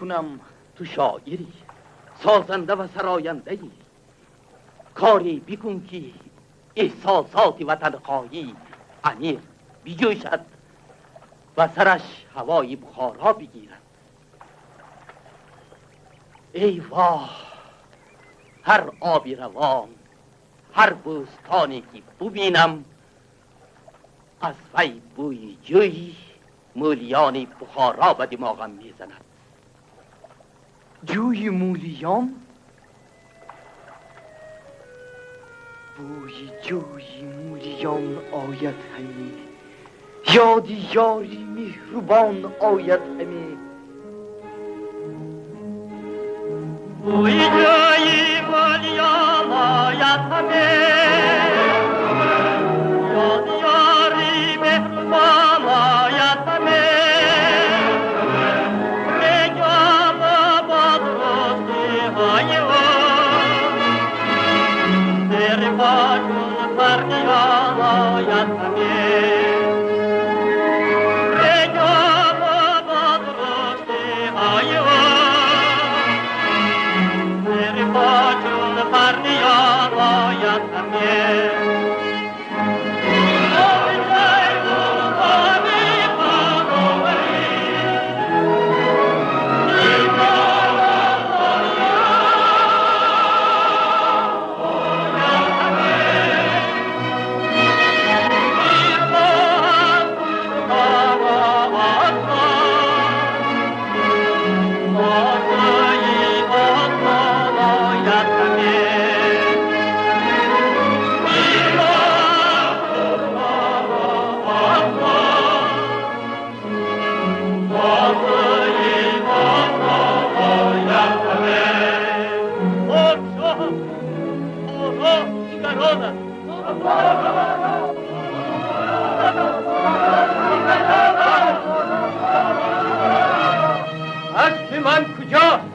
کنم تو شاعری، سازنده و سراینده ای. کاری بکن که احساسات وطن خواهی عمیق بجوشد و سرش هوای بخارها بگیرد. ای واه، هر آبی روان، هر بوستانی که ببینم، از وی بوی جوی مولیان بخارا به دماغم میزند. جوی مولیان؟ بوی جوی مولیان آید همی، یاد یاری مهربان آید همی. بوی جوی مولیان آید همی، یاد یاری مهربان آید همی. میگم با درستی های او، زیر پاچون پرنیان آید همی. میگم با درستی های او، زیر پاچون پرنیان آید همی. اسب من کجاست؟